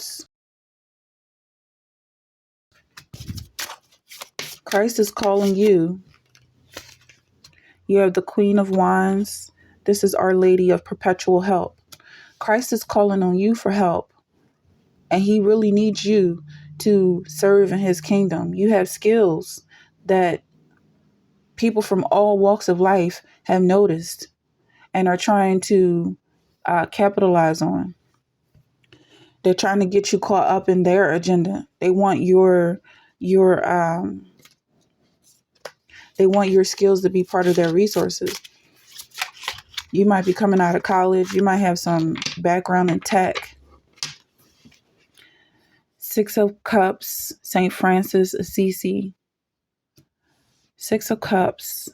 Wands. Christ is calling you. You have the Queen of Wands. This is Our Lady of Perpetual Help. Christ is calling on you for help. And he really needs you to serve in his kingdom. You have skills that people from all walks of life have noticed and are trying to capitalize on. They're trying to get you caught up in their agenda. They want your skills to be part of their resources. You might be coming out of college. You might have some background in tech. Six of Cups, St. Francis Assisi. Six of Cups.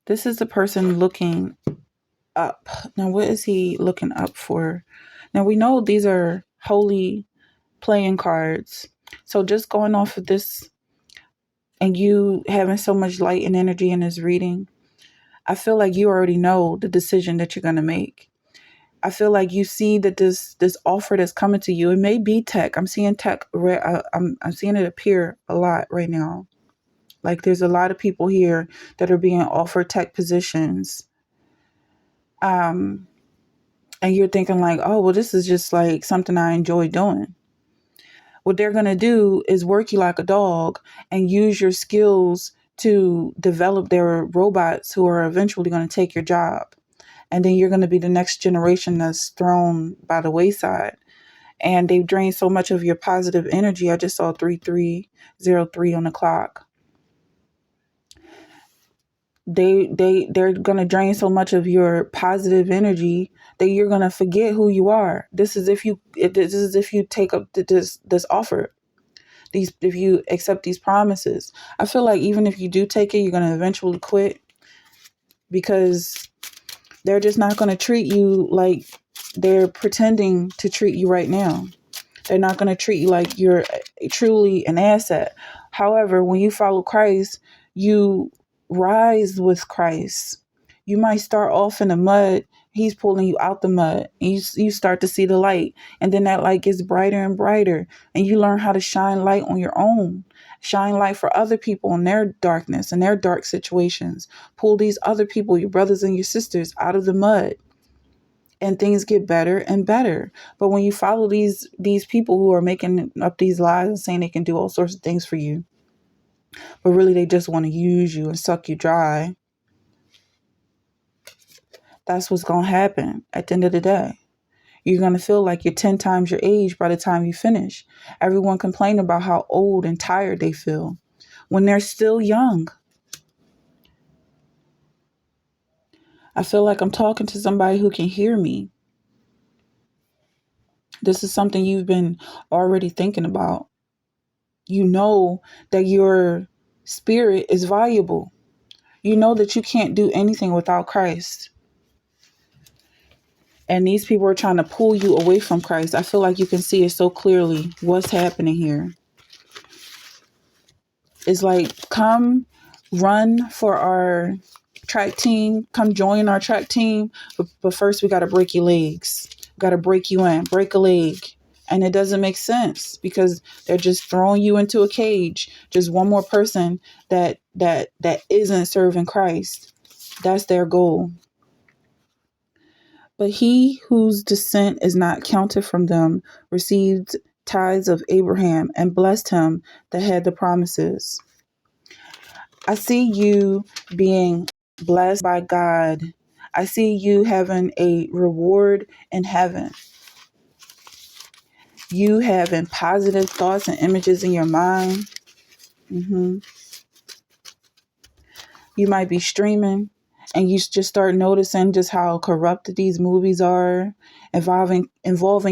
This is the person looking up. Now, what is he looking up for? Now, we know these are holy playing cards. So just going off of this and you having so much light and energy in this reading, I feel like you already know the decision that you're going to make. I feel like you see that this offer that's coming to you, it may be tech. I'm seeing tech. I'm seeing it appear a lot right now. Like there's a lot of people here that are being offered tech positions. And you're thinking like, oh, well, this is just like something I enjoy doing. What they're going to do is work you like a dog and use your skills to develop their robots who are eventually going to take your job. And then you're going to be the next generation that's thrown by the wayside. And they've drained so much of your positive energy. I just saw 3303 on the clock. They're going to drain so much of your positive energy that you're going to forget who you are. This is if you take up this offer. If you accept these promises. I feel like even if you do take it, you're going to eventually quit because they're just not going to treat you like they're pretending to treat you right now. They're not going to treat you like you're truly an asset. However, when you follow Christ, you rise with Christ. You might start off in the mud. He's pulling you out the mud. You start to see the light. And then that light gets brighter and brighter. And you learn how to shine light on your own. Shine light for other people in their darkness and their dark situations. Pull these other people, your brothers and your sisters, out of the mud. And things get better and better. But when you follow these people who are making up these lies and saying they can do all sorts of things for you, but really they just want to use you and suck you dry, that's what's going to happen at the end of the day. You're going to feel like you're 10 times your age by the time you finish. Everyone complain about how old and tired they feel when they're still young. I feel like I'm talking to somebody who can hear me. This is something you've been already thinking about. You know that your spirit is valuable. You know that you can't do anything without Christ. And these people are trying to pull you away from Christ. I feel like you can see it so clearly what's happening here. It's like, come run for our track team. Come join our track team. But first we got to break your legs. Got to break you in. Break a leg. And it doesn't make sense because they're just throwing you into a cage. Just one more person that isn't serving Christ. That's their goal. But he whose descent is not counted from them received tithes of Abraham and blessed him that had the promises. I see you being blessed by God. I see you having a reward in heaven. You having positive thoughts and images in your mind. You might be streaming and you just start noticing just how corrupted these movies are, involving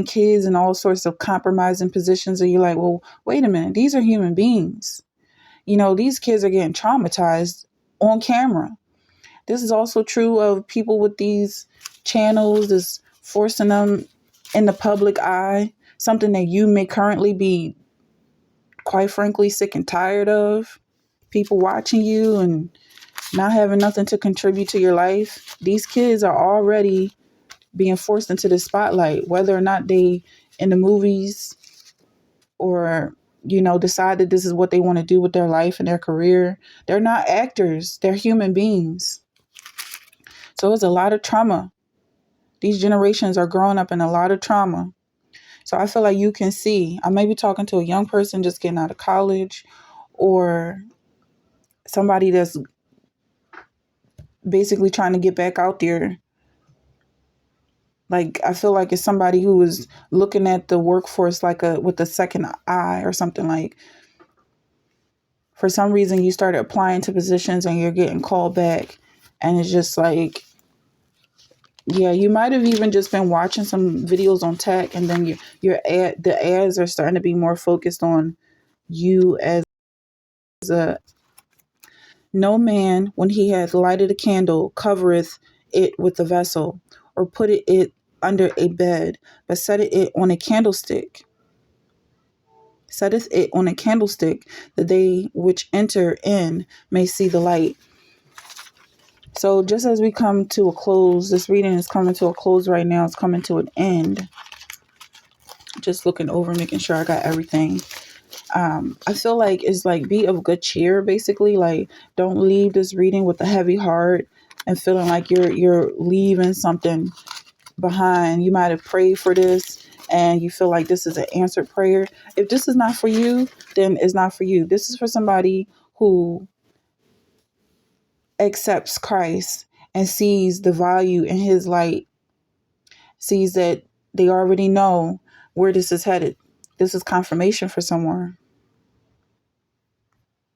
kids in all sorts of compromising positions. And you're like, well, wait a minute, these are human beings. You know, these kids are getting traumatized on camera. This is also true of people with these channels that's forcing them in the public eye, something that you may currently be, quite frankly, sick and tired of. People watching you and not having nothing to contribute to your life. These kids are already being forced into the spotlight, whether or not they in the movies, or, decide that this is what they want to do with their life and their career. They're not actors. They're human beings. So it's a lot of trauma. These generations are growing up in a lot of trauma. So I feel like you can see, I may be talking to a young person just getting out of college, or somebody that's basically trying to get back out there. Like, I feel like it's somebody who is looking at the workforce with a second eye or something. Like, for some reason you started applying to positions and you're getting called back, and it's just like, yeah, you might have even just been watching some videos on tech, and then the ads are starting to be more focused on you as a no man, when he hath lighted a candle, covereth it with a vessel, or put it under a bed, but setteth it on a candlestick. Setteth it on a candlestick, that they which enter in may see the light. So just as we come to a close, this reading is coming to a close right now. It's coming to an end. Just looking over, making sure I got everything. I feel like it's like, be of good cheer, basically. Like, don't leave this reading with a heavy heart and feeling like you're leaving something behind. You might have prayed for this and you feel like this is an answered prayer. If this is not for you, then it's not for you. This is for somebody who accepts Christ and sees the value in his light, sees that they already know where this is headed. This is confirmation for someone.